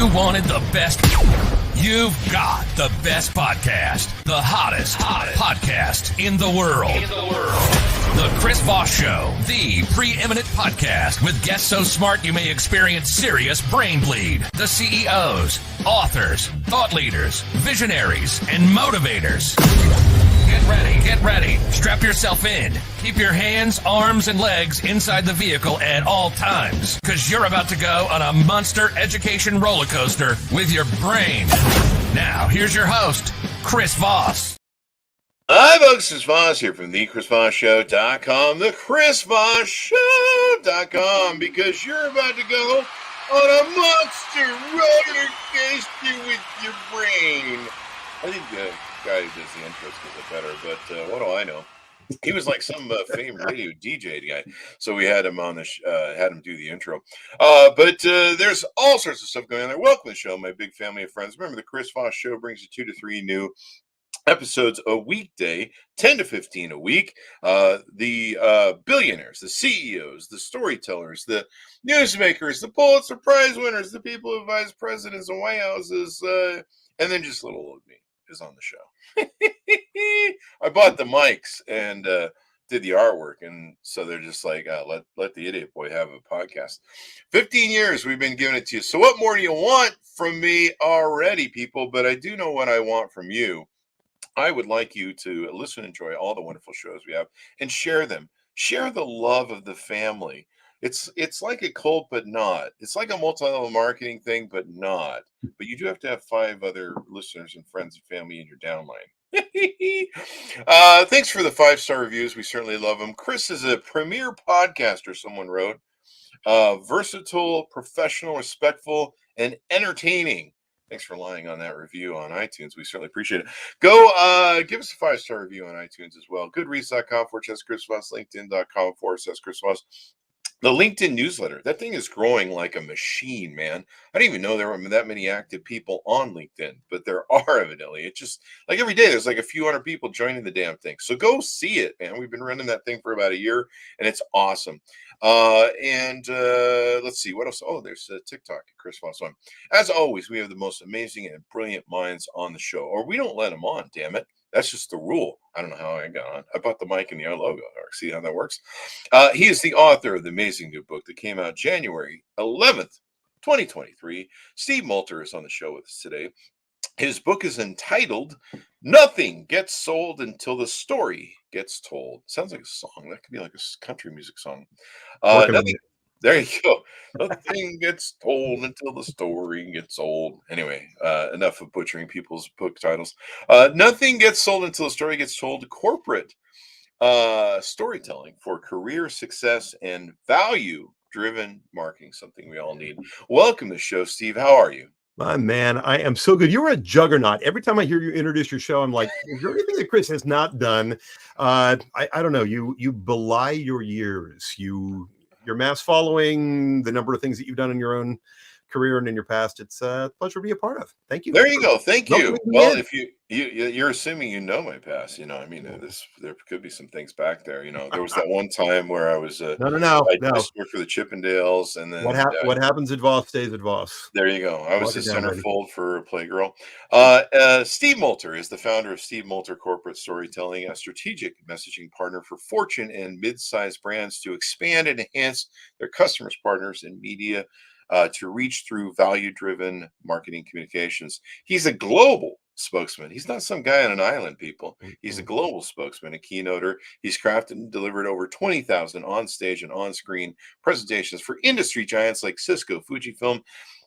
You wanted the best. You've got the best podcast. The hottest podcast in the world. The Chris Voss Show, the preeminent podcast with guests so smart you may experience serious brain bleed. The CEOs, authors, thought leaders, visionaries, and motivators. Get ready. Strap yourself in. Keep your hands, arms, and legs inside the vehicle at all times, because you're about to go on a monster education roller coaster with your brain. Now, here's your host, Chris Voss. Hi, folks. It's Voss here from thechrisvossshow.com, thechrisvossshow.com, because you're about to go on a monster roller coaster with your brain. I think the guy who does the intros does it better, but what do I know? He was like some famed radio DJ guy, so we had him on the had him do the intro. But there's all sorts of stuff going on there. Welcome to the show, my big family of friends. Remember, the Chris Voss Show brings you 2 to 3 new episodes a weekday, 10 to 15 a week. The billionaires, the CEOs, the storytellers, the newsmakers, the Pulitzer Prize winners, the people who advise presidents and White Houses, and then just little old me is on the show. I bought the mics and did the artwork, and so they're just like, let the idiot boy have a podcast. 15 years we've been giving it to you. So what more do you want from me already, people? But I do know what I want from you. I would like you to listen and enjoy all the wonderful shows we have and share them. Share the love of the family. It's like a cult, but not. It's like a multi-level marketing thing, but not. But you do have to have 5 other listeners and friends and family in your downline. Thanks for the 5-star reviews. We certainly love them. Chris is a premier podcaster, someone wrote. Versatile, professional, respectful, and entertaining. Thanks for lying on that review on iTunes. We certainly appreciate it. Go give us a 5-star review on iTunes as well. Goodreads.com/Chris Voss, LinkedIn.com/Chris Voss. The LinkedIn newsletter, that thing is growing like a machine, man. I didn't even know there were that many active people on LinkedIn, but there are evidently. It's just like every day there's like a few hundred people joining the damn thing. So go see it, man. We've been running that thing for about a year, and it's awesome. Let's see, what else? Oh, there's TikTok, Chris Voss on. As always, we have the most amazing and brilliant minds on the show, or we don't let them on, damn it. That's just the rule. I don't know how I got on. I bought the mic and the logo. See how that works? He is the author of the amazing new book that came out January 11th, 2023. Steve Multer is on the show with us today. His book is entitled Nothing Gets Sold Until the Story Gets Told. Sounds like a song. That could be like a country music song. There you go. Nothing gets told until the story gets old. Anyway, enough of butchering people's book titles. Nothing gets sold until the story gets told. Corporate storytelling for career success and value-driven marketing, something we all need. Welcome to the show, Steve. How are you? My man, I am so good. You're a juggernaut. Every time I hear you introduce your show, I'm like, is there anything that Chris has not done? I don't know. You belie your years. Your mass following, the number of things that you've done in your own career and in your past. It's a pleasure to be a part of. Thank you. There you go. Thank you. Well, if you're assuming you know my past, I mean, there could be some things back there. There was that one time where I was no. I just worked for the Chippendales, and then what happens at Voss stays at Voss. There you go. I was the centerfold for Playgirl. Steve Multer is the founder of Steve Multer Corporate Storytelling, a strategic messaging partner for Fortune and mid-sized brands to expand and enhance their customers, partners, and media to reach through value-driven marketing communications. He's a global spokesman. He's not some guy on an island, people. He's a global spokesman, a keynoter. He's crafted and delivered over 20,000 on-stage and on-screen presentations for industry giants like Cisco, Fujifilm,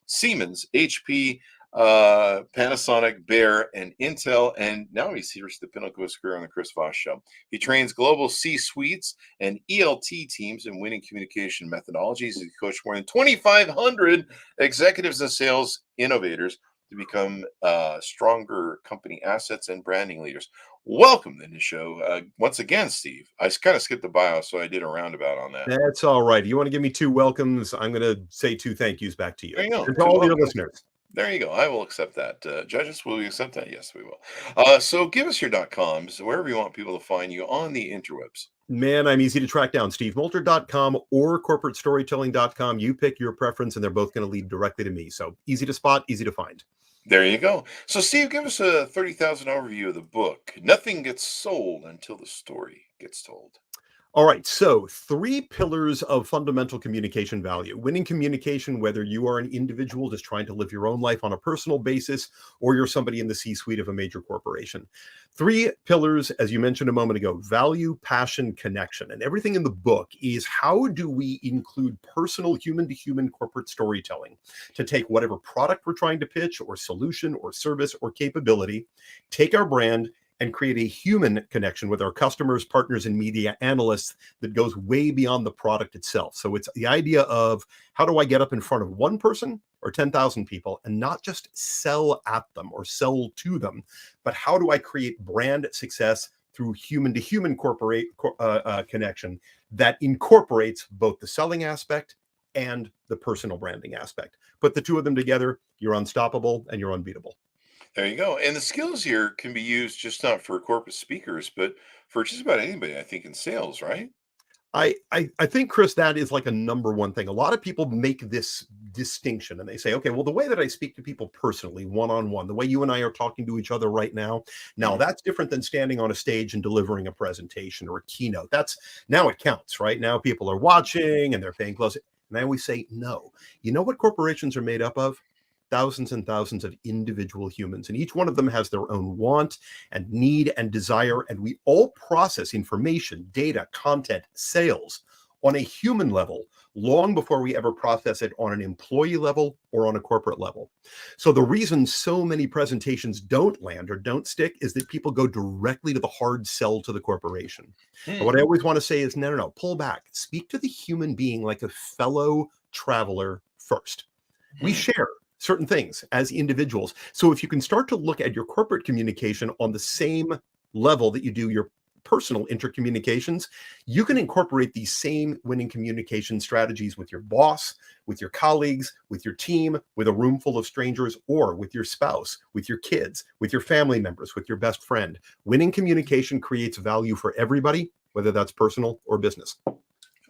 Siemens, HP, Panasonic, Bayer, and Intel, and now he's reached the pinnacle of his career on the Chris Voss Show. He trains global C-suites and ELT teams in winning communication methodologies. He coached more than 2,500 executives and sales innovators to become stronger company assets and branding leaders. Welcome to the show. Once again, Steve. I kind of skipped the bio, so I did a roundabout on that. That's all right. You want to give me 2 welcomes? I'm going to say 2 thank yous back to you. There you go. And to all your listeners. There you go. I will accept that. Judges, will you accept that? Yes, we will. So give us your .coms, wherever you want people to find you on the interwebs. Man, I'm easy to track down. SteveMulter.com or CorporateStorytelling.com. You pick your preference, and they're both going to lead directly to me. So easy to spot, easy to find. There you go. So, Steve, give us a 30,000 overview of the book. Nothing gets sold until the story gets told. All right, so 3 pillars of fundamental communication value. Winning communication, whether you are an individual just trying to live your own life on a personal basis, or you're somebody in the C-suite of a major corporation. 3 pillars, as you mentioned a moment ago: value, passion, connection. And everything in the book is how do we include personal human-to-human corporate storytelling to take whatever product we're trying to pitch, or solution, or service, or capability, take our brand, and create a human connection with our customers, partners, and media analysts that goes way beyond the product itself. So it's the idea of how do I get up in front of one person or 10,000 people and not just sell at them or sell to them, but how do I create brand success through human-to-human corporate connection that incorporates both the selling aspect and the personal branding aspect. Put the two of them together, you're unstoppable and you're unbeatable. There you go. And the skills here can be used just not for corporate speakers, but for just about anybody, I think, in sales, right? I think, Chris, that is like a number one thing. A lot of people make this distinction and they say, okay, well, the way that I speak to people personally, one-on-one, the way you and I are talking to each other right now, that's different than standing on a stage and delivering a presentation or a keynote. Now it counts, right? Now people are watching and they're paying close. And I always say, no. You know what corporations are made up of? Thousands and thousands of individual humans, and each one of them has their own want and need and desire, and we all process information, data, content, sales on a human level long before we ever process it on an employee level or on a corporate level. So the reason so many presentations don't land or don't stick is that people go directly to the hard sell to the corporation. And what I always want to say is, no, pull back. Speak to the human being like a fellow traveler first. We share certain things as individuals. So if you can start to look at your corporate communication on the same level that you do your personal intercommunications, you can incorporate these same winning communication strategies with your boss, with your colleagues, with your team, with a room full of strangers, or with your spouse, with your kids, with your family members, with your best friend. Winning communication creates value for everybody, whether that's personal or business.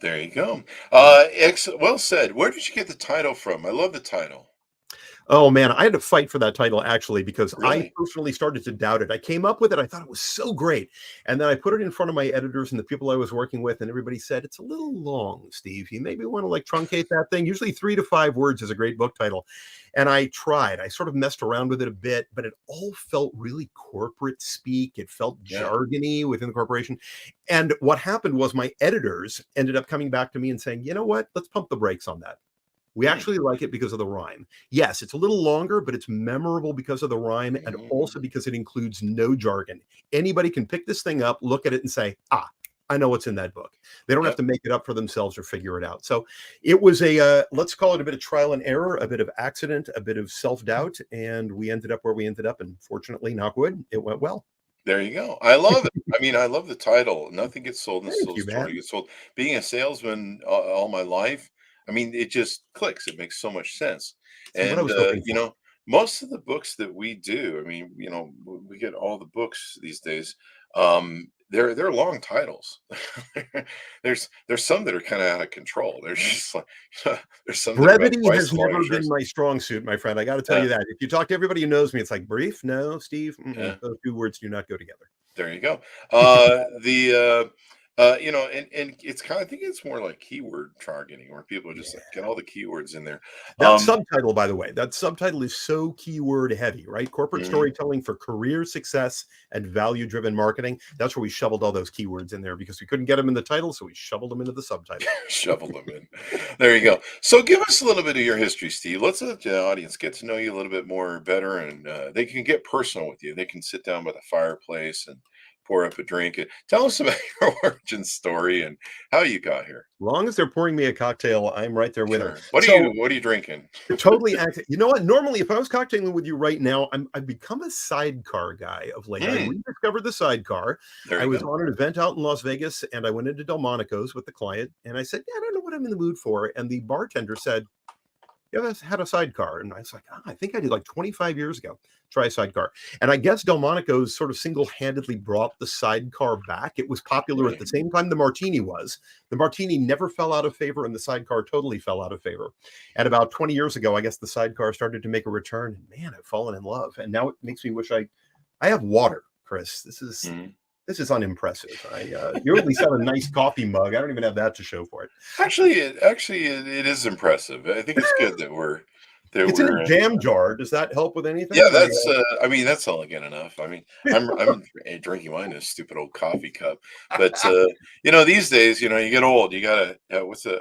There you go. Well said. Where did you get the title from? I love the title. Oh man, I had to fight for that title actually because I Really? personally started to doubt it. I came up with it. I thought it was so great. And then I put it in front of my editors and the people I was working with, and everybody said, it's a little long, Steve. You maybe want to like truncate that thing. Usually 3 to 5 words is a great book title. And I tried. I sort of messed around with it a bit, but it all felt really corporate speak. It felt jargony within the corporation. And what happened was my editors ended up coming back to me and saying, you know what? Let's pump the brakes on that. We actually like it because of the rhyme. Yes, it's a little longer, but it's memorable because of the rhyme and also because it includes no jargon. Anybody can pick this thing up, look at it and say, I know what's in that book. They don't have to make it up for themselves or figure it out. So it was let's call it a bit of trial and error, a bit of accident, a bit of self-doubt, and we ended up where we ended up. And fortunately, knock wood, it went well. There you go. I love it. I mean, I love the title. Nothing gets sold until the you, story man. gets sold. Being a salesman all my life, I mean, it just clicks. It makes so much sense. What I And was hoping you for. know, most of the books that we do, I mean, you know, we get all the books these days. They're long titles. There's some that are kind of out of control. There's just like there's some that are about Brevity twice has as long never as been yours. my strong suit, my friend. I got to tell Yeah, you that. If you talk to everybody who knows me, it's like brief. No, Steve, yeah. those 2 words do not go together. There you go. You know, and it's kind of, I think it's more like keyword targeting where people are just like get all the keywords in there. That Um, subtitle, by the way, that subtitle is so keyword heavy, right? Corporate mhm. storytelling for career success and value-driven marketing. That's where we shoveled all those keywords in there because we couldn't get them in the title, so we shoveled them into the subtitle. Shovel them in. There you go. So give us a little bit of your history, Steve. Let's let the audience get to know you a little bit more better, and they can get personal with you. They can sit down by the fireplace and pour up a drink and tell us about your origin story and how you got here. As long as they're pouring me a cocktail, I'm right there with them. Sure. So What are you drinking? totally accurate. You know what? Normally, if I was cocktailing with you right now, I've become a sidecar guy of late. I Mm, rediscovered the sidecar. there I you was go. on an event out in Las Vegas, and I went into Delmonico's with the client, and I said, "Yeah, I don't know what I'm in the mood for." And the bartender said, you ever had a sidecar? And I was like, I think I did like 25 years ago. Try a sidecar. And I guess Delmonico's sort of single-handedly brought the sidecar back. It was popular at Really? the same time the Martini was. The Martini never fell out of favor, and the sidecar totally fell out of favor. And about 20 years ago, I guess the sidecar started to make a return. And man, I've fallen in love. And now it makes me wish I have water, Chris. This is unimpressive. You at least have a nice coffee mug. I don't even have that to show for it. Actually, it is impressive. I think it's good that It's in a jam jar. Does that help with anything? Yeah, that's. I mean, that's elegant enough. I mean, I'm drinking wine in a stupid old coffee cup, but these days, you get old. You gotta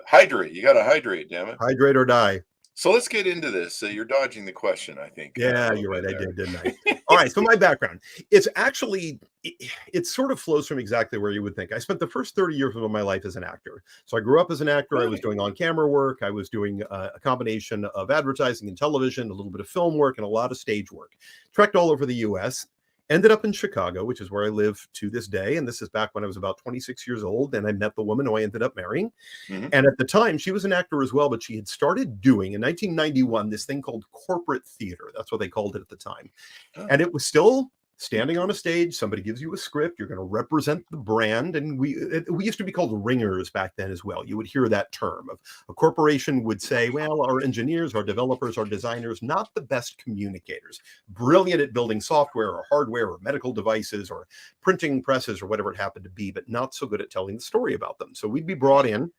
hydrate. You gotta hydrate. Damn it. Hydrate or die. So let's get into this. You're dodging the question, I think. Yeah, you're right. I did, didn't I? All right. So my background, it's actually, it sort of flows from exactly where you would think. I spent the first 30 years of my life as an actor. So I grew up as an actor. I was doing on-camera work. I was doing a combination of advertising and television, a little bit of film work, and a lot of stage work. Trekked all over the U.S., ended up in Chicago, which is where I live to this day. And this is back when I was about 26 years old. And I met the woman who I ended up marrying. Mm-hmm. And at the time, she was an actor as well, but she had started doing, in 1991, this thing called corporate theater. That's what they called it at the time. Oh. And it was still standing on a stage. Somebody gives you a script. You're going to represent the brand. And we used to be called ringers back then as well. You would hear that term. Of a corporation would say, well, our engineers, our developers, our designers, not the best communicators, brilliant at building software or hardware or medical devices or printing presses or whatever it happened to be, but not so good at telling the story about them. So we'd be brought in.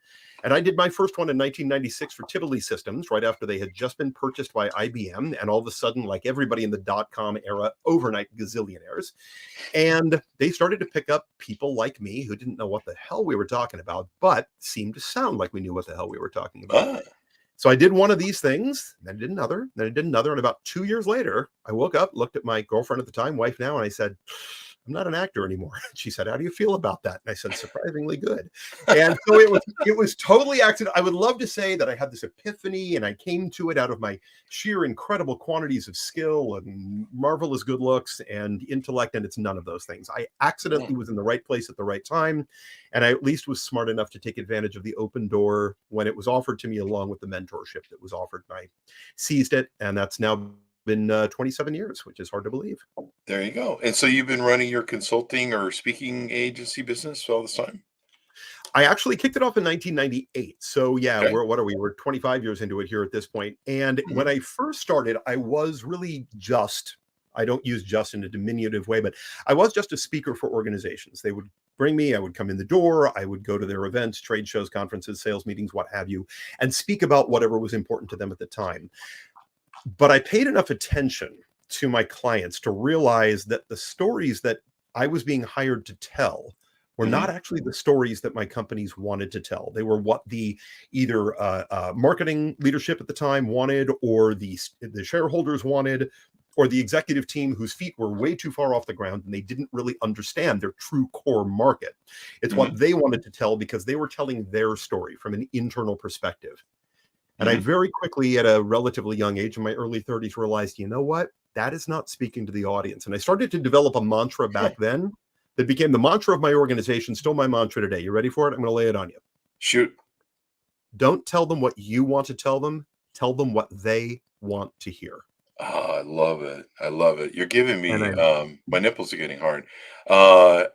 And I did my first one in 1996 for Tivoli Systems, right after they had just been purchased by IBM. And all of a sudden, like everybody in the dot-com era, overnight gazillionaires. And they started to pick up people like me who didn't know what the hell we were talking about, but seemed to sound like we knew what the hell we were talking about. So I did one of these things, then I did another, then I did another. And about 2 years later, I woke up, looked at my girlfriend at the time, wife now, and I said, I'm not an actor anymore. She said, how do you feel about that? And I said, surprisingly good. And so it was totally accident. I would love to say that I had this epiphany and I came to it out of my sheer incredible quantities of skill and marvelous good looks and intellect. And it's none of those things. I accidentally was in the right place at the right time. And I at least was smart enough to take advantage of the open door when it was offered to me, along with the mentorship that was offered. And I seized it. And that's now been 27 years, which is hard to believe. There you go. And so you've been running your consulting or speaking agency business all this time? I actually kicked it off in 1998. So yeah, okay. We're 25 years into it here at this point. And when I first started, I was really I don't use just in a diminutive way, but I was just a speaker for organizations. They would bring me, I would come in the door, I would go to their events, trade shows, conferences, sales meetings, what have you, and speak about whatever was important to them at the time. But I paid enough attention to my clients to realize that the stories that I was being hired to tell were not actually the stories that my companies wanted to tell. They were what the either marketing leadership at the time wanted, or the shareholders wanted, or the executive team whose feet were way too far off the ground and they didn't really understand their true core market. It's what they wanted to tell because they were telling their story from an internal perspective. And I very quickly, at a relatively young age, in my early 30s, realized, you know what? That is not speaking to the audience. And I started to develop a mantra back then that became the mantra of my organization, still my mantra today. You ready for it? I'm going to lay it on you. Shoot. Don't tell them what you want to tell them. Tell them what they want to hear. Oh, I love it. I love it. You're giving me, my nipples are getting hard. No,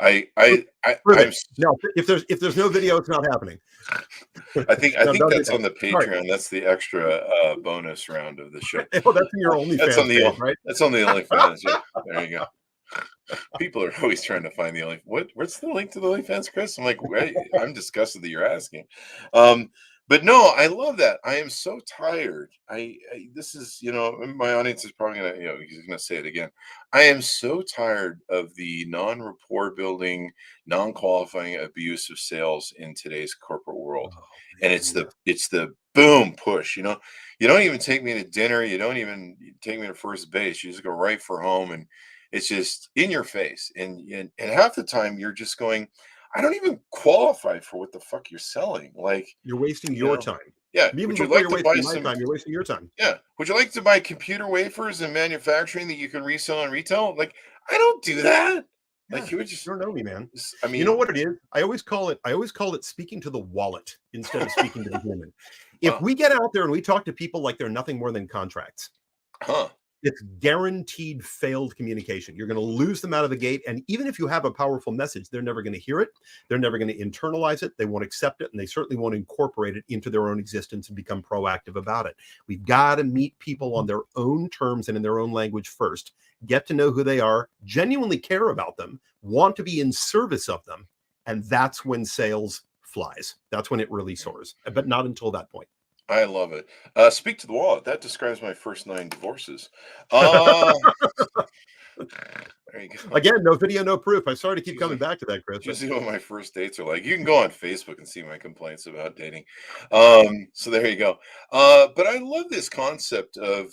if there's no video, it's not happening. I think that's on the Patreon. That's the extra bonus round of the show. Oh, that's in your OnlyFans. That's on the page, right? That's on the OnlyFans. Yeah. There you go. People are always trying to find the OnlyFans. What's the link to the OnlyFans, Chris? I'm like, wait, I'm disgusted that you're asking. But no, I love that. I am so tired. This is, my audience is probably gonna, he's gonna say it again. I am so tired of the non-rapport building, non-qualifying abuse of sales in today's corporate world. And it's the boom push. You don't even take me to dinner. You don't even take me to first base. You just go right for home, and it's just in your face. And half the time you're just going, I don't even qualify for what the fuck you're selling. Like, you're wasting your time. Yeah. Would you like to buy some time? You're wasting your time. Yeah. Would you like to buy computer wafers and manufacturing that you can resell on retail? Like, I don't do that. Yeah, like, you would just, you don't know me, man. I mean, you know what it is? I always call it speaking to the wallet instead of speaking to the human. If we get out there and we talk to people like they're nothing more than contracts, Huh. it's guaranteed failed communication. You're going to lose them out of the gate. And even if you have a powerful message, they're never going to hear it. They're never going to internalize it. They won't accept it. And they certainly won't incorporate it into their own existence and become proactive about it. We've got to meet people on their own terms and in their own language first. Get to know who they are, genuinely care about them, want to be in service of them. And that's when sales flies. That's when it really soars, but not until that point. I love it. Speak to the wallet. That describes my first 9 divorces. Uh, there you go. Again, no video, no proof. I'm sorry to keep coming back to that, Chris. Just see what my first dates are like. You can go on Facebook and see my complaints about dating. So there you go. But I love this concept of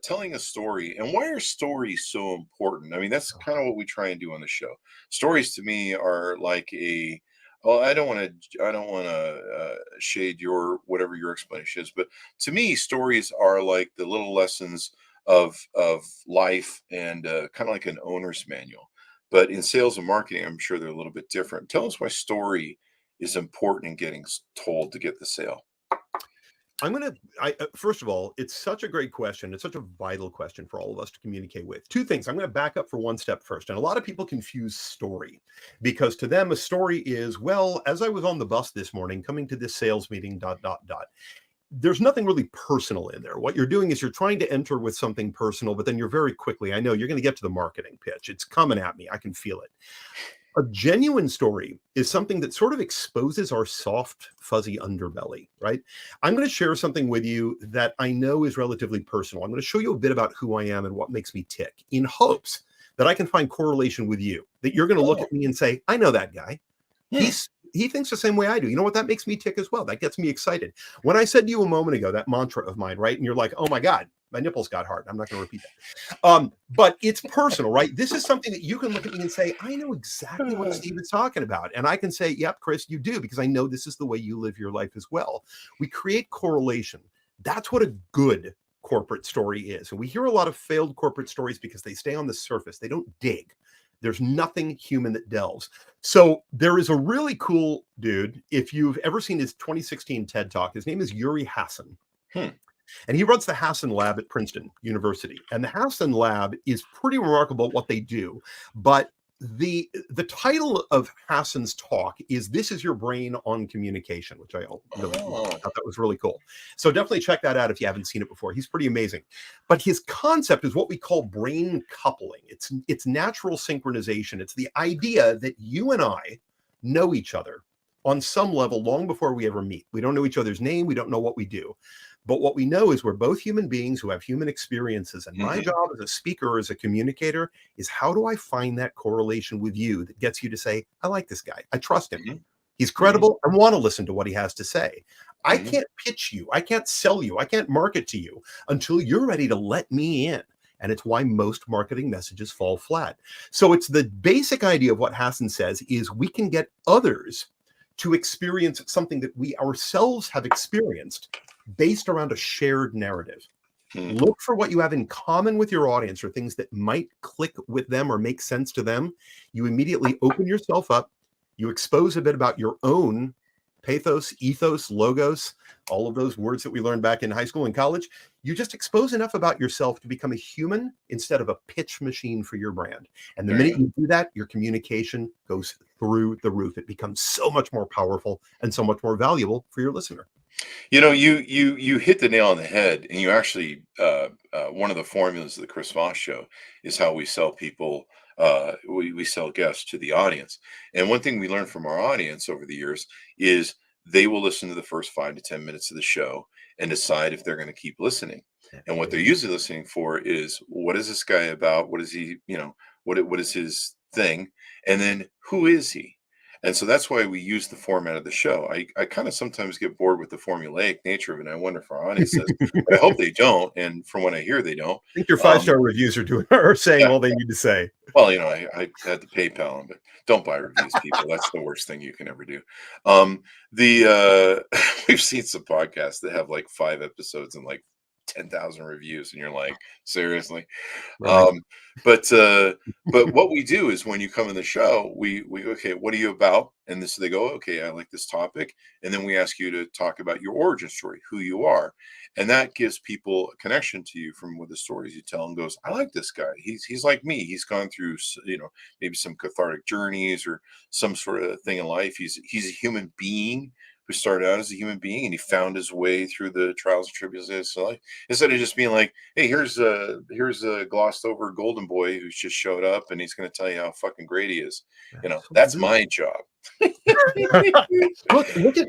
telling a story. And why are stories so important? I mean, that's kind of what we try and do on the show. Stories to me are like a well, I don't want to shade your whatever your explanation is, but to me, stories are like the little lessons of life and kind of like an owner's manual. But in sales and marketing, I'm sure they're a little bit different. Tell us why story is important in getting told to get the sale. First of all, it's such a great question. It's such a vital question for all of us to communicate with. Two things. I'm going to back up for one step first. And a lot of people confuse story because to them, a story is, well, as I was on the bus this morning coming to this sales meeting, ... There's nothing really personal in there. What you're doing is you're trying to enter with something personal, but then you're very quickly, I know you're going to get to the marketing pitch. It's coming at me. I can feel it. A genuine story is something that sort of exposes our soft, fuzzy underbelly, right? I'm going to share something with you that I know is relatively personal. I'm going to show you a bit about who I am and what makes me tick in hopes that I can find correlation with you, that you're going to look at me and say, I know that guy. He thinks the same way I do. You know what? That makes me tick as well. That gets me excited. When I said to you a moment ago, that mantra of mine, right? And you're like, oh my God, my nipples got hard. I'm not going to repeat that. But it's personal, right? This is something that you can look at me and say, I know exactly what Steve is talking about. And I can say, yep, Chris, you do, because I know this is the way you live your life as well. We create correlation. That's what a good corporate story is. And we hear a lot of failed corporate stories because they stay on the surface. They don't dig. There's nothing human that delves. So there is a really cool dude. If you've ever seen his 2016 TED Talk, his name is Yuri Hassan. And he runs the Hassan Lab at Princeton University. And the Hassan Lab is pretty remarkable what they do. But the title of Hassan's talk is This Is Your Brain on Communication, which I really thought that was really cool. So definitely check that out if you haven't seen it before. He's pretty amazing. But his concept is what we call brain coupling. It's natural synchronization. It's the idea that you and I know each other on some level long before we ever meet. We don't know each other's name. We don't know what we do. But what we know is we're both human beings who have human experiences. And my job as a speaker, as a communicator, is how do I find that correlation with you that gets you to say, I like this guy. I trust him. He's credible. I want to listen to what he has to say. I can't pitch you. I can't sell you. I can't market to you until you're ready to let me in. And it's why most marketing messages fall flat. So it's the basic idea of what Hassan says is we can get others to experience something that we ourselves have experienced based around a shared narrative. Look for what you have in common with your audience or things that might click with them or make sense to them. You immediately open yourself up. You expose a bit about your own pathos, ethos, logos, all of those words that we learned back in high school and college. You just expose enough about yourself to become a human instead of a pitch machine for your brand. And the minute you do that, your communication goes through the roof. It becomes so much more powerful and so much more valuable for your listener. You know, you hit the nail on the head, and you actually one of the formulas of the Chris Voss Show is how we sell people. We sell guests to the audience, and one thing we learned from our audience over the years is they will listen to the first 5 to 10 minutes of the show and decide if they're going to keep listening. And what they're usually listening for is, what is this guy about? What is he? You know, what is his thing? And then who is he? And so that's why we use the format of the show. I kind of sometimes get bored with the formulaic nature of it. And I wonder if our audience says, I hope they don't. And from what I hear, they don't. I think your 5-star reviews are saying all they need to say. Well, you know, I had to PayPal them, but don't buy reviews, people. That's the worst thing you can ever do. We've seen some podcasts that have like 5 episodes and like 10,000 reviews, and you're like, seriously? Right. Um, but what we do is when you come in the show, we go, okay, what are you about? And this they go, okay, I like this topic, and then we ask you to talk about your origin story, who you are, and that gives people a connection to you from what the stories you tell, and goes, I like this guy. He's like me. He's gone through maybe some cathartic journeys or some sort of thing in life. He's a human being who started out as a human being, and he found his way through the trials and tribulations of life, instead of just being like, hey, here's a glossed over golden boy who's just showed up and he's going to tell you how fucking great he is. That's Absolutely. my job.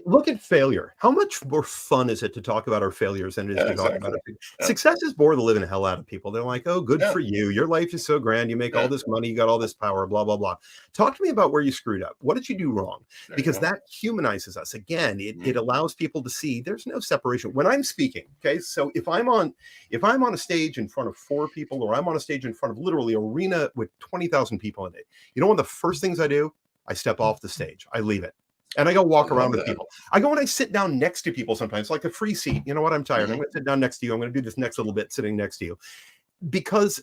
Look at failure. How much more fun is it to talk about our failures than it is Yeah, to talk about exactly. our Yeah. successes? Bore the living hell out of people. They're like, oh, good Yeah. for you. Your life is so grand. You make all Yeah. this money. You got all this power. Blah blah blah. Talk to me about where you screwed up. What did you do wrong? There you Because go. that humanizes us. Again, Mhm. it allows people to see there's no separation when I'm speaking. Okay, so if I'm on a stage in front of 4 people, or I'm on a stage in front of literally arena with 20,000 people in it, you know, one of the first things I do, I step off the stage. I leave it. And I go I walk around love with that. people. I go and I sit down next to people sometimes, like a free seat. You know what? I'm tired. I'm Mhm. going to sit down next to you. I'm going to do this next little bit sitting next to you because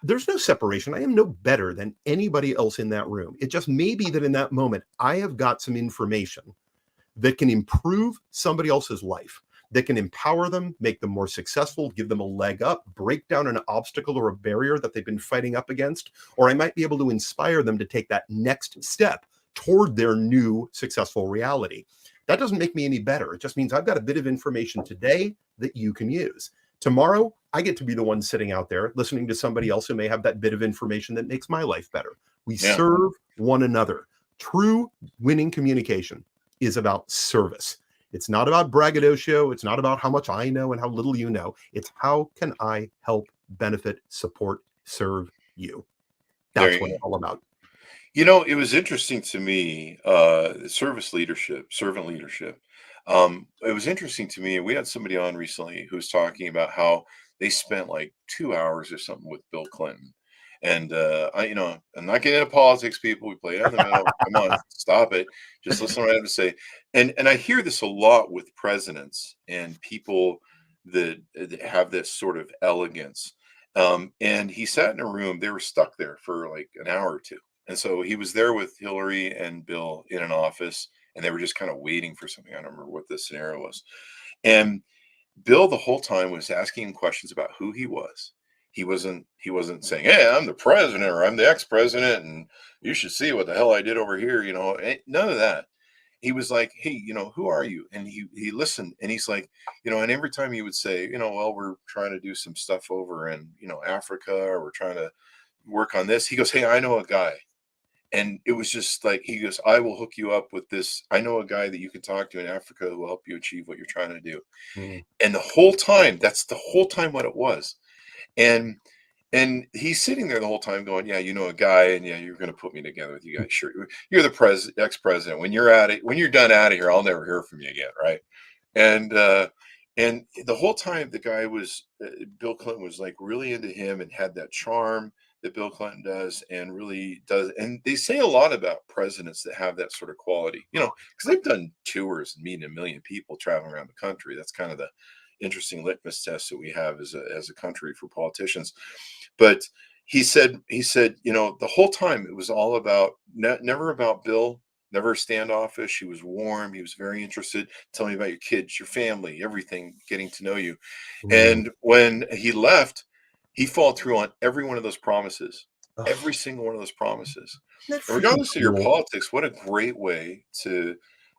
there's no separation. I am no better than anybody else in that room. It just may be that in that moment, I have got some information that can improve somebody else's life, that can empower them, make them more successful, give them a leg up, break down an obstacle or a barrier that they've been fighting up against, or I might be able to inspire them to take that next step toward their new successful reality. That doesn't make me any better. It just means I've got a bit of information today that you can use. Tomorrow, I get to be the one sitting out there listening to somebody else who may have that bit of information that makes my life better. We Yeah. serve one another. True winning communication is about service. It's not about braggadocio. It's not about how much I know and how little you know. It's how can I help, benefit, support, serve you. There That's you what go. it's all about. It was interesting to me, servant leadership. It was interesting to me. We had somebody on recently who was talking about how they spent like 2 hours or something with Bill Clinton. And I'm not getting into politics, people. We play it in the middle. Come on, stop it. Just listen to what I have to say. And I hear this a lot with presidents and people that have this sort of elegance. And he sat in a room. They were stuck there for like an hour or two, and so he was there with Hillary and Bill in an office, and they were just kind of waiting for something. I don't remember what the scenario was. And Bill the whole time was asking him questions about who he was. He wasn't saying, "Hey, I'm the president or I'm the ex-president and you should see what the hell I did over here," none of that. He was like, "Hey, who are you?" And he listened, and he's like, and every time he would say, well, we're trying to do some stuff over in, Africa, or we're trying to work on this. He goes, "Hey, I know a guy." And it was just like, he goes, I will hook you up with this. I know a guy that you can talk to in Africa who will help you achieve what you're trying to do. Mm. And the whole time, that's the whole time what it was. And he's sitting there the whole time going, yeah, you know a guy, and yeah, you're going to put me together with you guys. Sure. You're the ex-president. When you're done out of here, I'll never hear from you again. Right. And the whole time the guy was, Bill Clinton was like really into him and had that charm that Bill Clinton does, and really does. And they say a lot about presidents that have that sort of quality, because they've done tours and meeting a million people traveling around the country. That's kind of the interesting litmus test that we have as a country for politicians. But he said, the whole time it was all about, never about Bill, never standoffish. He was warm. He was very interested. Tell me about your kids, your family, everything, getting to know you. Mm. And when he left, he followed through on every one of those promises, Ugh, every single one of those promises. isn't that And freaking regardless of your cool? politics, what a great way to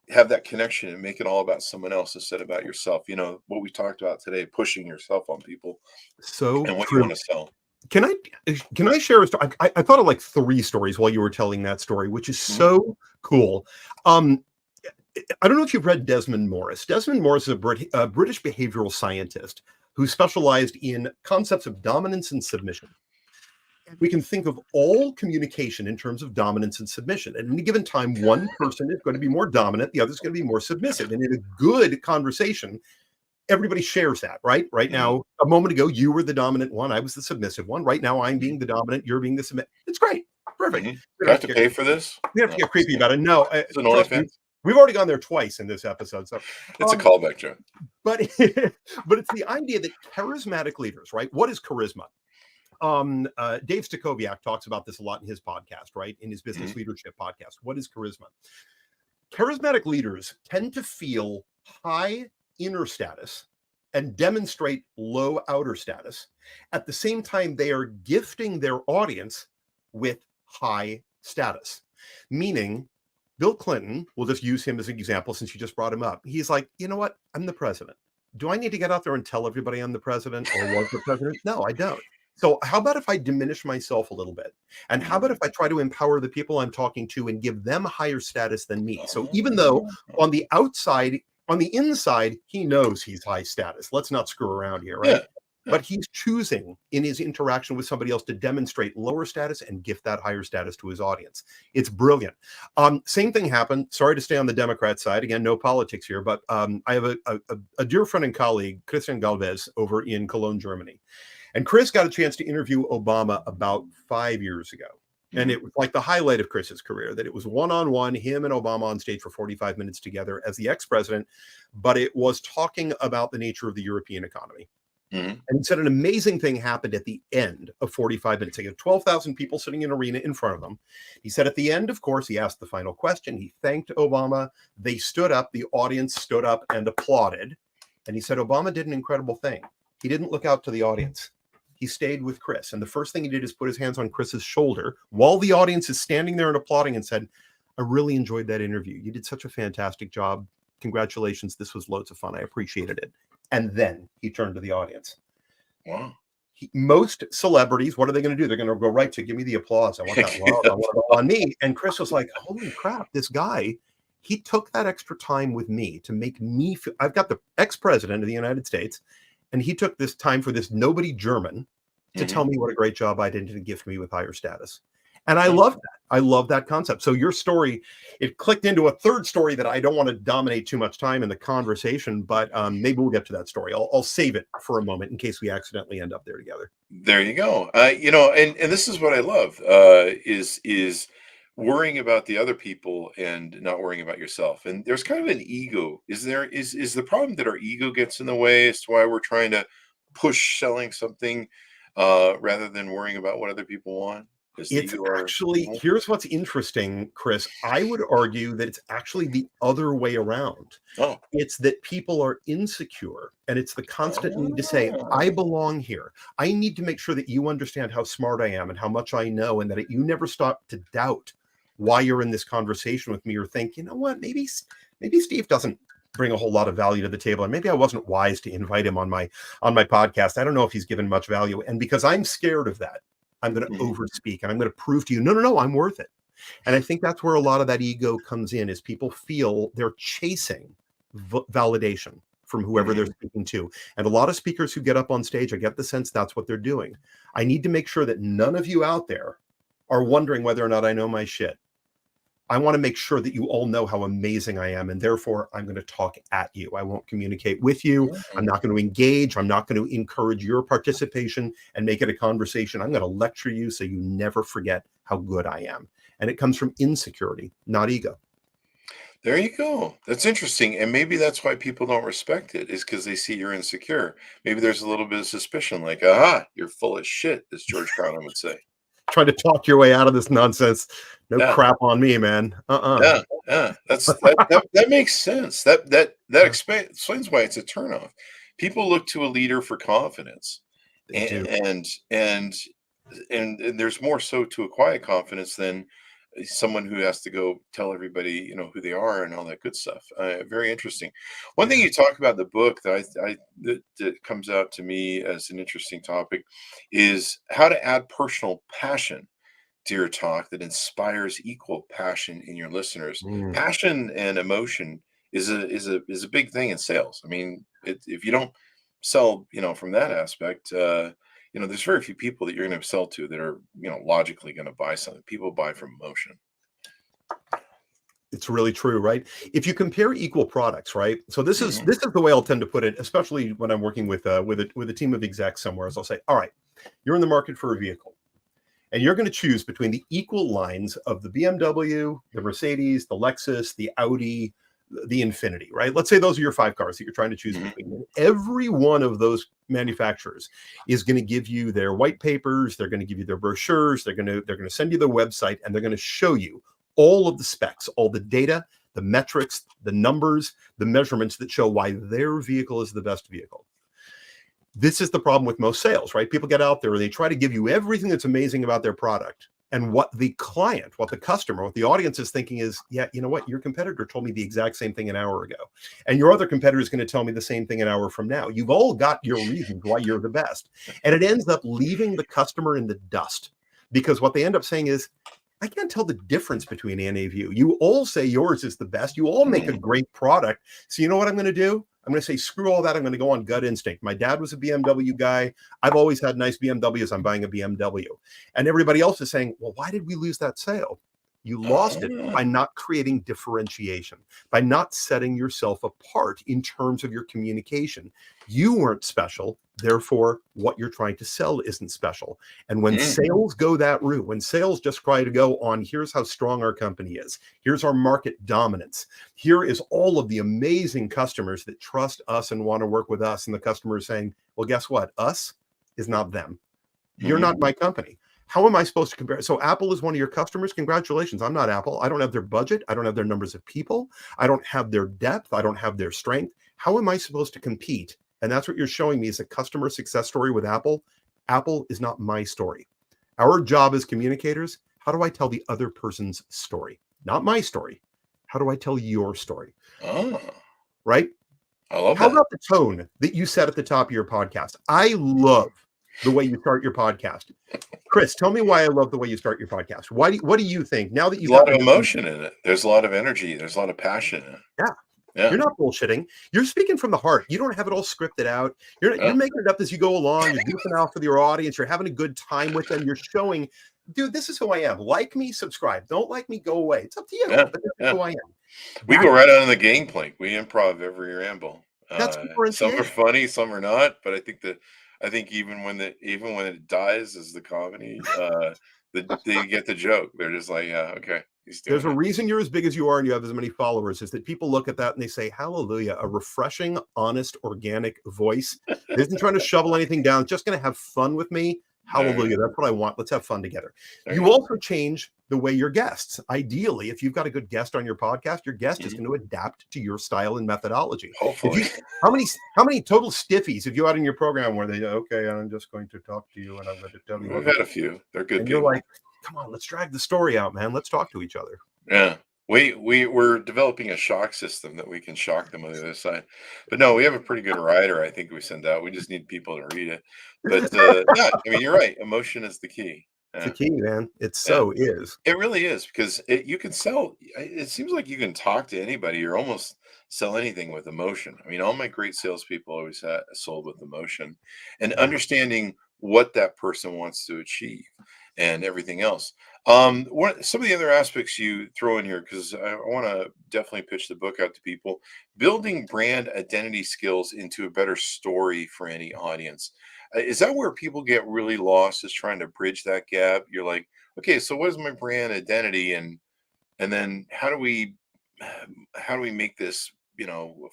have that connection and make it all about someone else instead of about yourself. What we talked about today, pushing yourself on people So and what you true. want to sell. Can I share a story? I thought of like 3 stories while you were telling that story, which is Mhm. so cool. Um, I don't know if you've read Desmond Morris. Desmond Morris is a British behavioral scientist who specialized in concepts of dominance and submission. And we can think of all communication in terms of dominance and submission. At any given time, one person is going to be more dominant, the other is going to be more submissive. And in a good conversation, everybody shares that, right? Right Mhm. now, a moment ago, you were the dominant one. I was the submissive one. Right now, I'm Mhm. being the dominant. You're being the submissive. It's great. Perfect. Mhm. We Do I don't have have to to get, pay for this? we don't have No, to get creepy about it. No, it's an trust me, OnlyFans. We've already gone there twice in this episode. So it's a callback, Joe. But but it's the idea that charismatic leaders, right? What is charisma? Dave Stacoviak talks about this a lot in his podcast, right? In his business leadership podcast. What is charisma? Charismatic leaders tend to feel high inner status and demonstrate low outer status. At the same time, they are gifting their audience with high status. Meaning, Bill Clinton, we'll just use him as an example since you just brought him up. He's like, you know what? I'm the president. Do I need to get out there and tell everybody I'm the president or was the president? No, I don't. So how about if I diminish myself a little bit? And how about if I try to empower the people I'm talking to and give them higher status than me? So even though on the outside, on the inside, he knows he's high status. Let's not screw around here, right? Yeah. But he's choosing in his interaction with somebody else to demonstrate lower status and gift that higher status to his audience. It's brilliant. Same thing happened. Sorry to stay on the Democrat side. Again, no politics here, but I have a dear friend and colleague, Christian Galvez, over in Cologne, Germany. And Chris got a chance to interview Obama about 5 years ago. And it was like the highlight of Chris's career, that it was one-on-one, him and Obama on stage for 45 minutes together as the ex-president, but it was talking about the nature of the European economy. And he said an amazing thing happened at the end of 45 minutes. He had 12,000 people sitting in an arena in front of them. He said at the end, of course, he asked the final question. He thanked Obama. They stood up. The audience stood up and applauded. And he said Obama did an incredible thing. He didn't look out to the audience. He stayed with Chris. And the first thing he did is put his hands on Chris's shoulder while the audience is standing there and applauding and said, I really enjoyed that interview. You did such a fantastic job. Congratulations. This was loads of fun. I appreciated it. And then he turned to the audience. Wow. Most celebrities, what are they going to do? They're going to go right to give me the applause. I want that love. I want it on me. And Chris was like, holy crap, this guy, he took that extra time with me to make me feel. I've got the ex-president of the United States, and he took this time for this nobody German to tell me what a great job I did and to gift me with higher status. And I love that. I love that concept. So your story, it clicked into a third story that I don't want to dominate too much time in the conversation, but maybe we'll get to that story. I'll save it for a moment in case we accidentally end up there together. There you go. And this is what I love is worrying about the other people and not worrying about yourself. And there's kind of an ego. Is the problem that our ego gets in the way as to why we're trying to push selling something rather than worrying about what other people want? It's actually, here's what's interesting, Chris. I would argue that it's actually the other way around. Oh. It's that people are insecure, and it's the constant need to say, I belong here. I need to make sure that you understand how smart I am and how much I know, and that you never stop to doubt why you're in this conversation with me or think, you know what, maybe Steve doesn't bring a whole lot of value to the table, and maybe I wasn't wise to invite him on my podcast. I don't know if he's given much value. And because I'm scared of that, I'm going to overspeak and I'm going to prove to you, no, I'm worth it. And I think that's where a lot of that ego comes in, is people feel they're chasing validation from whoever they're speaking to. And a lot of speakers who get up on stage, I get the sense that's what they're doing. I need to make sure that none of you out there are wondering whether or not I know my shit. I want to make sure that you all know how amazing I am, and therefore I'm going to talk at you. I won't communicate with you. I'm not going to engage. I'm not going to encourage your participation and make it a conversation. I'm going to lecture you so you never forget how good I am. And it comes from insecurity, not ego. There you go. That's interesting. And maybe that's why people don't respect it, is because they see you're insecure. Maybe there's a little bit of suspicion, like, aha, you're full of shit, as George Carlin would say. Trying to talk your way out of this nonsense. No crap on me, man. Yeah. That makes sense. That explains why it's a turnoff. People look to a leader for confidence, and there's more so to a quiet confidence than someone who has to go tell everybody, who they are and all that good stuff. Very interesting. One thing you talk about in the book that comes out to me as an interesting topic is how to add personal passion to your talk that inspires equal passion in your listeners. Passion and emotion is a big thing in sales. I mean, if you don't sell, from that aspect, there's very few people that you're going to sell to that are, logically going to buy something. People buy from emotion. It's really true, right? If you compare equal products, right? So this is the way I'll tend to put it, especially when I'm working with a team of execs somewhere. Is I'll say, all right, you're in the market for a vehicle. and you're going to choose between the equal lines of the BMW, the Mercedes, the Lexus, the Audi, the Infinity, right? Let's say those are your 5 cars that you're trying to choose between. And every one of those manufacturers is going to give you their white papers, they're going to give you their brochures, they're going to send you their website, and they're going to show you all of the specs, all the data, the metrics, the numbers, the measurements that show why their vehicle is the best vehicle. This is the problem with most sales, right? People get out there and they try to give you everything that's amazing about their product. And what the client, what the customer, what the audience is thinking is, yeah, you know what? Your competitor told me the exact same thing an hour ago. And your other competitor is going to tell me the same thing an hour from now. You've all got your reasons why you're the best. And it ends up leaving the customer in the dust, because what they end up saying is, I can't tell the difference between any of you. You all say yours is the best. You all make a great product. So you know what I'm going to do? I'm going to say, screw all that. I'm going to go on gut instinct. My dad was a BMW guy. I've always had nice BMWs. I'm buying a BMW. And everybody else is saying, well, why did we lose that sale? You lost it by not creating differentiation, by not setting yourself apart in terms of your communication. You weren't special. Therefore, what you're trying to sell isn't special. And when sales go that route, when sales just try to go on, here's how strong our company is, here's our market dominance, here is all of the amazing customers that trust us and want to work with us. And the customer is saying, well, guess what? Us is not them. You're not my company. How am I supposed to compare? So Apple is one of your customers. Congratulations. I'm not Apple. I don't have their budget. I don't have their numbers of people. I don't have their depth. I don't have their strength. How am I supposed to compete? And that's what you're showing me is a customer success story with Apple. Apple is not my story. Our job as communicators, how do I tell the other person's story? Not my story. How do I tell your story? Oh, Right? I love How that. about the tone that you set at the top of your podcast? I love the way you start your podcast. Chris, tell me why I love the way you start your podcast. What do you think now that There's you've a lot got of emotion in it. There's a lot of energy. There's a lot of passion in it. Yeah. Yeah. You're not bullshitting. You're speaking from the heart. You don't have it all scripted out. You're making it up as you go along. You're goofing off with your audience. You're having a good time with them. You're showing, dude, this is who I am. Like me, subscribe. Don't like me, go away. It's up to you. Yeah, But this is yeah. who I am. We go right out on the game plank. We improv every ramble. That's Some are differentiation. funny, some are not. But I think even when it dies as the comedy, they get the joke. They're just like, yeah, okay, he's doing There's a it. reason you're as big as you are and you have as many followers, is that people look at that and they say, hallelujah, a refreshing, honest, organic voice. It isn't trying to shovel anything down. It's just going to have fun with me. Hallelujah. That's what I want. Let's have fun together. You also change the way your guests, ideally, if you've got a good guest on your podcast, your guest is going to adapt to your style and methodology. Hopefully. How many total stiffies have you had in your program where they go, okay, I'm just going to talk to you and I'm going to tell you. We've had a few. They're good and people. you're like, come on, let's drag the story out, man. Let's talk to each other. Yeah. We're developing a shock system that we can shock them on the other side. But no, we have a pretty good writer, I think we send out. We just need people to read it. But yeah, I mean, you're right. Emotion is the key. It's Yeah. the key, man. It Yeah. so is. It really is, because you can sell. It seems like you can talk to anybody or almost sell anything with emotion. I mean, all my great salespeople always sold with emotion and understanding what that person wants to achieve and everything else. What some of the other aspects you throw in here, because I want to definitely pitch the book out to people: building brand identity skills into a better story for any audience. Is that where people get really lost? Is trying to bridge that gap? You're like, okay, so what is my brand identity, and then how do we make this,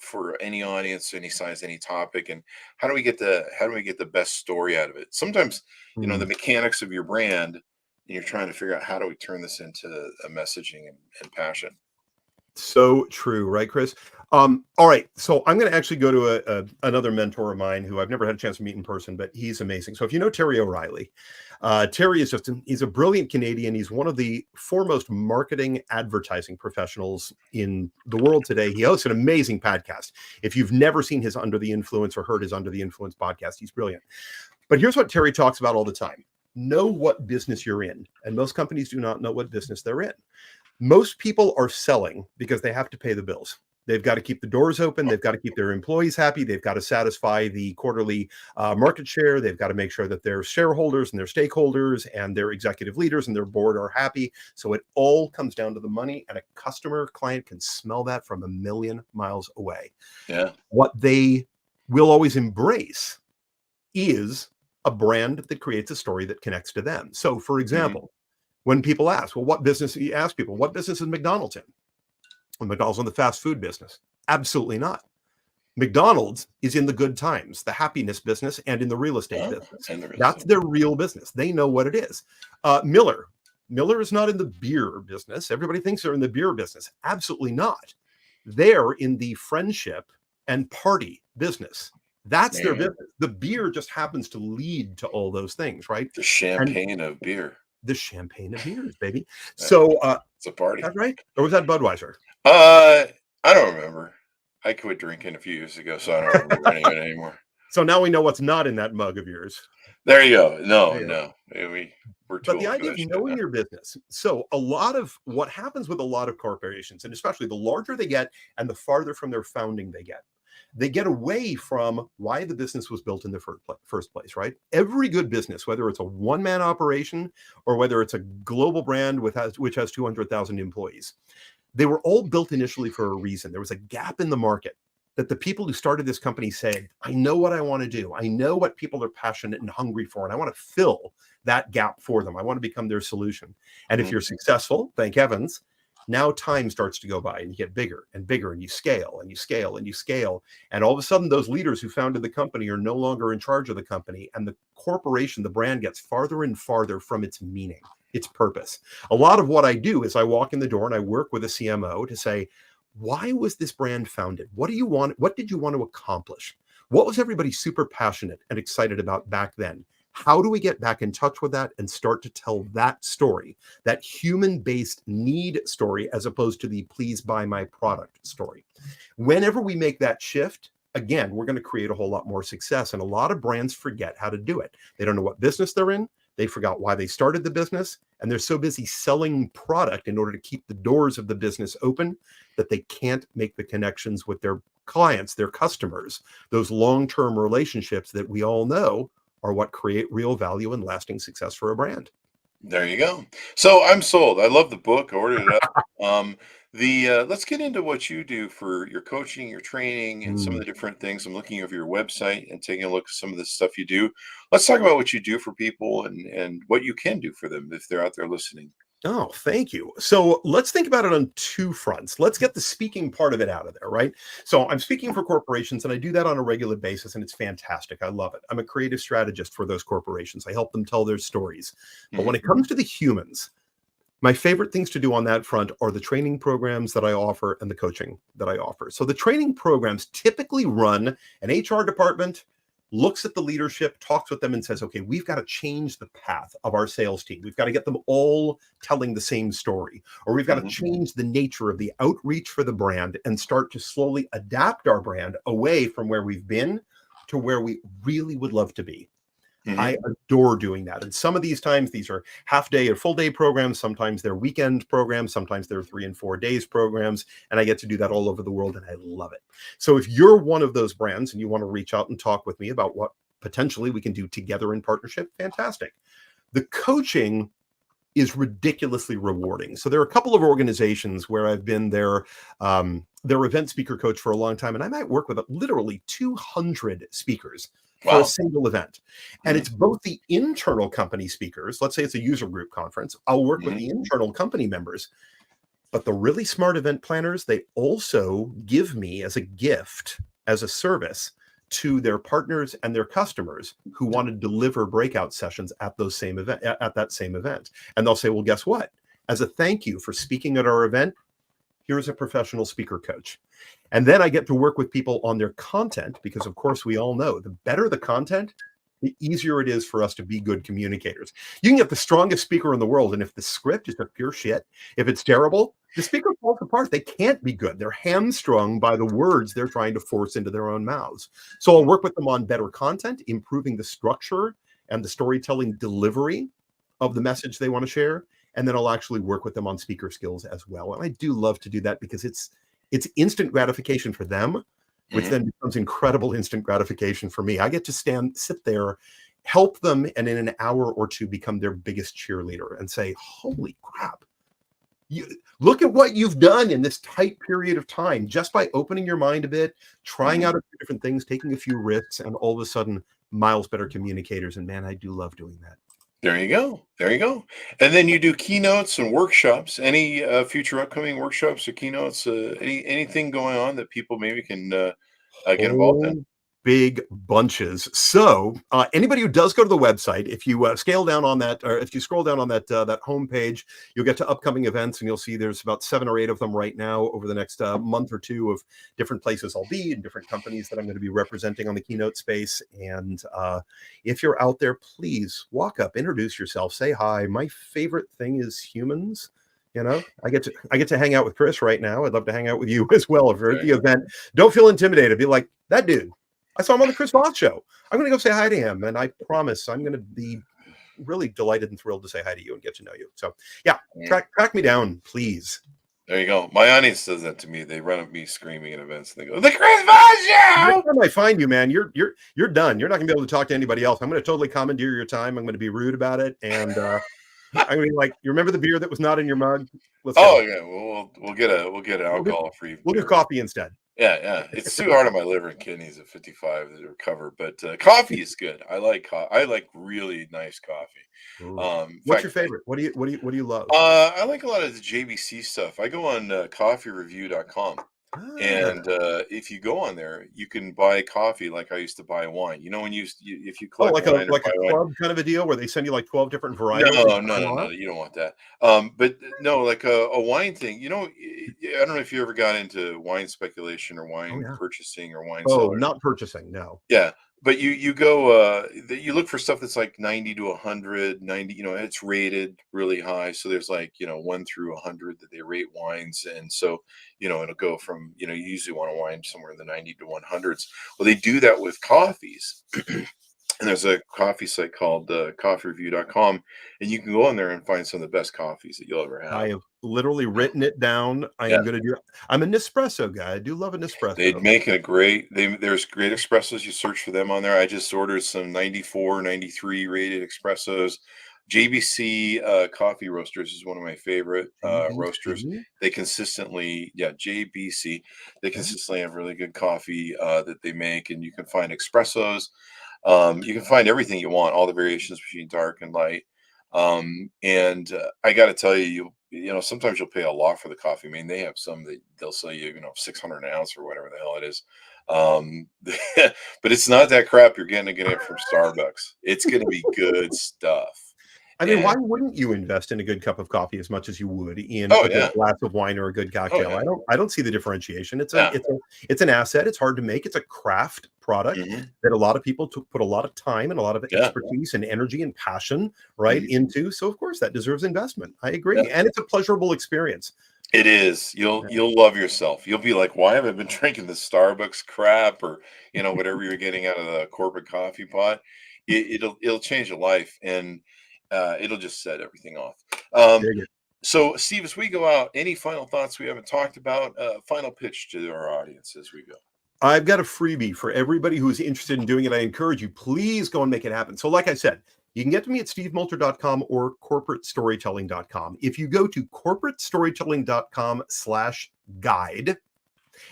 for any audience, any size, any topic, and how do we get the best story out of it? Sometimes the mechanics of your brand, and you're trying to figure out how do we turn this into a messaging and passion. So true, right, Chris? All right, so I'm going to actually go to another mentor of mine who I've never had a chance to meet in person, but he's amazing. So if you know Terry O'Reilly, Terry is he's a brilliant Canadian. He's one of the foremost marketing advertising professionals in the world today. He hosts an amazing podcast. If you've never seen his Under the Influence or heard his Under the Influence podcast, he's brilliant. But here's what Terry talks about all the time. Know what business you're in. And most companies do not know what business they're in. Most people are selling because they have to pay the bills. They've got to keep the doors open. They've got to keep their employees happy. They've got to satisfy the quarterly market share. They've got to make sure that their shareholders and their stakeholders and their executive leaders and their board are happy. So it all comes down to the money, and a client can smell that from a million miles away. Yeah. What they will always embrace is a brand that creates a story that connects to them. So, for Mhm. example, when people ask, well, what business, you ask people, what business is McDonald's in? Well, McDonald's in the fast food business. Absolutely not. McDonald's is in the good times, the happiness business, and in the real estate Oh, business. and the real That's estate. their real business. They know what it is. Miller is not in the beer business. Everybody thinks they're in the beer business. Absolutely not. They're in the friendship and party business. That's their Yeah. business. The beer just happens to lead to all those things, right? The And champagne of beer. the champagne of beers, baby. Uh, So, it's a party. that's right. Or was that Budweiser? Uh, I don't remember. I quit drinking a few years ago, so I don't remember any of it anymore. So now we know what's not in that mug of yours. There you go. No, There you go. no. We're too But the old for idea that of shit knowing now. your business. So a lot of what happens with a lot of corporations, and especially the larger they get and the farther from their founding they get away from why the business was built in the first place, right? Every good business, whether it's a one-man operation or whether it's a global brand which has 200,000 employees, they were all built initially for a reason. There was a gap in the market that the people who started this company said, I know what I want to do. I know what people are passionate and hungry for, and I want to fill that gap for them. I want to become their solution. And if Mhm. you're successful, thank heavens, now time starts to go by and you get bigger and bigger and you scale and you scale and you scale. And all of a sudden, those leaders who founded the company are no longer in charge of the company. And the corporation, the brand gets farther and farther from its meaning, its purpose. A lot of what I do is I walk in the door and I work with a CMO to say, why was this brand founded? What do you want? What did you want to accomplish? What was everybody super passionate and excited about back then? How do we get back in touch with that and start to tell that story, that human-based need story, as opposed to the please buy my product story? Whenever we make that shift, again, we're going to create a whole lot more success. And a lot of brands forget how to do it. They don't know what business they're in. They forgot why they started the business, and they're so busy selling product in order to keep the doors of the business open that they can't make the connections with their clients, their customers, those long-term relationships that we all know are what create real value and lasting success for a brand. There you go. So I'm sold. I love the book. I ordered it up. Let's get into what you do for your coaching, your training, and some of Mm. the different things. I'm looking over your website and taking a look at some of the stuff you do. Let's talk about what you do for people and what you can do for them if they're out there listening. Oh, thank you. So let's think about it on two fronts. Let's get the speaking part of it out of there, right? So I'm speaking for corporations and I do that on a regular basis and it's fantastic. I love it. I'm a creative strategist for those corporations. I help them tell their stories. But when Mhm. it comes to the humans, my favorite things to do on that front are the training programs that I offer and the coaching that I offer. So the training programs typically run an HR department, looks at the leadership, talks with them and says, okay, we've got to change the path of our sales team. We've got to get them all telling the same story, or we've got to Mhm. change the nature of the outreach for the brand and start to slowly adapt our brand away from where we've been to where we really would love to be. I Mhm. adore doing that. And some of these times, these are half day or full day programs. Sometimes they're weekend programs. Sometimes they're 3 and 4 days programs. And I get to do that all over the world. And I love it. So if you're one of those brands and you want to reach out and talk with me about what potentially we can do together in partnership, fantastic. The coaching is ridiculously rewarding. So there are a couple of organizations where I've been their event speaker coach for a long time, and I might work with literally 200 speakers for a Wow. single event. And Mhm. it's both the internal company speakers. Let's say it's a user group conference. I'll work with Mhm. the internal company members, but the really smart event planners, they also give me as a gift, as a service to their partners and their customers who want to deliver breakout sessions at those same event at that same event. And they'll say, well, guess what? As a thank you for speaking at our event, here's a professional speaker coach. And then I get to work with people on their content because, of course, we all know the better the content, the easier it is for us to be good communicators. You can get the strongest speaker in the world, and if the script is a pure shit, if it's terrible, the speaker falls apart. They can't be good. They're hamstrung by the words they're trying to force into their own mouths. So I'll work with them on better content, improving the structure and the storytelling delivery of the message they want to share. And then I'll actually work with them on speaker skills as well. And I do love to do that because it's instant gratification for them, which Mhm. then becomes incredible instant gratification for me. I get to sit there, help them, and in an hour or two become their biggest cheerleader and say, holy crap, you look at what you've done in this tight period of time just by opening your mind a bit, trying Mhm. out a few different things, taking a few risks, and all of a sudden miles better communicators. And man, I do love doing that. There you go. There you go. And then you do keynotes and workshops. Any future upcoming workshops or keynotes? Anything going on that people maybe can get involved in? Big bunches. So anybody who does go to the website, if you scale down on that, or if you scroll down on that that homepage, you'll get to upcoming events, and you'll see there's about 7 or 8 of them right now over the next month or two of different places I'll be and different companies that I'm going to be representing on the keynote space. And if you're out there, please walk up, introduce yourself, say hi. My favorite thing is humans. You know, I get to hang out with Chris right now. I'd love to hang out with you as well if you're at the event. Don't feel intimidated. Be like, that dude, I saw him on the Chris Voss show. I'm going to go say hi to him. And I promise I'm going to be really delighted and thrilled to say hi to you and get to know you. So yeah, track me down, please. There you go. My audience does that to me. They run at me screaming at events and they go, the Chris Voss show! Next time I find you, man, you're done. You're not going to be able to talk to anybody else. I'm going to totally commandeer your time. I'm going to be rude about it. And I'm going to be like, you remember the beer that was not in your mug? Let's go. Yeah. We'll get an alcohol free. We'll do coffee instead. Yeah. It's too hard on my liver and kidneys at 55 to recover, but coffee is good. I like really nice coffee. What's your favorite? What do you love? I like a lot of the JBC stuff. I go on coffeereview.com. And if you go on there, you can buy coffee like I used to buy wine. You know, when if you collect like wine a club kind of a deal where they send you like 12 different varieties. No, you don't want that. But no, like a wine thing. You know, I don't know if you ever got into wine speculation or wine purchasing or wine sellers. Not purchasing, no. Yeah. But you go, you look for stuff that's like 90 to 100, 90, you know, it's rated really high. So there's like, 1 through 100 that they rate wines. And so, it'll go from, you usually want a wine somewhere in the 90 to 100s. Well, they do that with coffees. And there's a coffee site called coffeereview.com, and you can go on there and find some of the best coffees that you'll ever have. I have literally written it down. I'm a Nespresso guy. I do love a Nespresso. They'd make there's great espressos. You search for them on there. I just ordered some 94, 93 rated espressos. JBC coffee roasters is one of my favorite roasters. They consistently, JBC, they consistently have really good coffee that they make, and you can find espressos. You can find everything you want, all the variations between dark and light. And I got to tell you, sometimes you'll pay a lot for the coffee. I mean, they have some that they'll sell you, 600 an ounce or whatever the hell it is. But it's not that crap you're getting to get it from Starbucks. It's going to be good stuff. I mean, why wouldn't you invest in a good cup of coffee as much as you would in a good glass of wine or a good cocktail? I don't see the differentiation. It's an asset. It's hard to make. It's a craft product that a lot of people put a lot of time and a lot of expertise and energy and passion into. So of course that deserves investment. I agree, and it's a pleasurable experience. It is. You'll love yourself. You'll be like, why haven't I been drinking the Starbucks crap or whatever you're getting out of the corporate coffee pot? It'll change your life, and it'll just set everything off. So, Steve, as we go out, any final thoughts we haven't talked about? Final pitch to our audience as we go. I've got a freebie for everybody who's interested in doing it. I encourage you, please go and make it happen. So like I said, you can get to me at stevemulter.com or corporatestorytelling.com. If you go to corporatestorytelling.com/guide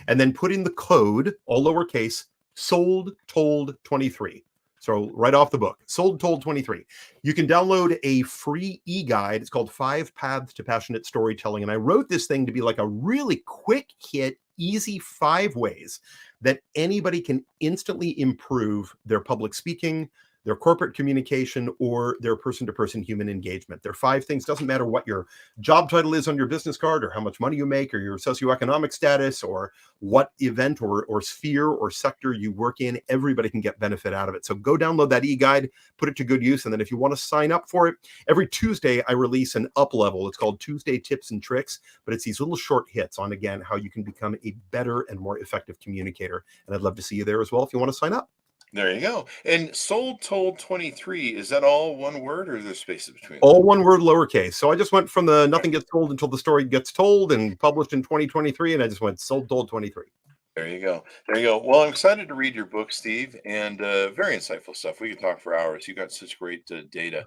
and then put in the code, all lowercase, SOLDTOLD23. So right off the book, Sold Told 23. You can download a free e-guide. It's called 5 Paths to Passionate Storytelling. And I wrote this thing to be like a really quick hit, easy 5 ways that anybody can instantly improve their public speaking, their corporate communication, or their person-to-person human engagement. There are 5 things. Doesn't matter what your job title is on your business card or how much money you make or your socioeconomic status or what event or sphere or sector you work in. Everybody can get benefit out of it. So go download that e-guide, put it to good use. And then if you want to sign up for it, every Tuesday I release an up level. It's called Tuesday Tips and Tricks, but it's these little short hits on, again, how you can become a better and more effective communicator. And I'd love to see you there as well if you want to sign up. There you go. And Sold Told 23, is that all one word or is there spaces between them? All one word, lowercase. So I just went from the nothing gets told until the story gets told and published in 2023. And I just went Sold Told 23. There you go. Well, I'm excited to read your book, Steve, and very insightful stuff. We could talk for hours. You got such great data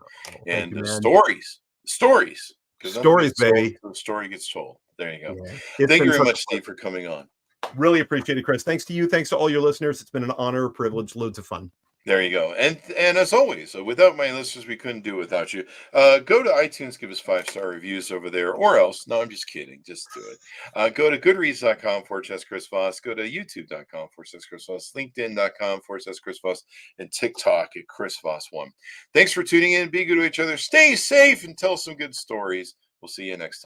and stories. Stories, baby. The story gets told. There you go. Yeah. Thank you very much, Steve, for coming on. Really appreciate it, Chris. Thanks to you. Thanks to all your listeners. It's been an honor, privilege, loads of fun. There you go. And as always, without my listeners, we couldn't do it without you. Go to iTunes, give us 5-star reviews over there, or else. No, I'm just kidding. Just do it. Go to goodreads.com/Chris Voss. Go to youtube.com/Chris Voss, LinkedIn.com/Chris Voss, and TikTok at Chris Voss1. Thanks for tuning in. Be good to each other. Stay safe and tell some good stories. We'll see you next time.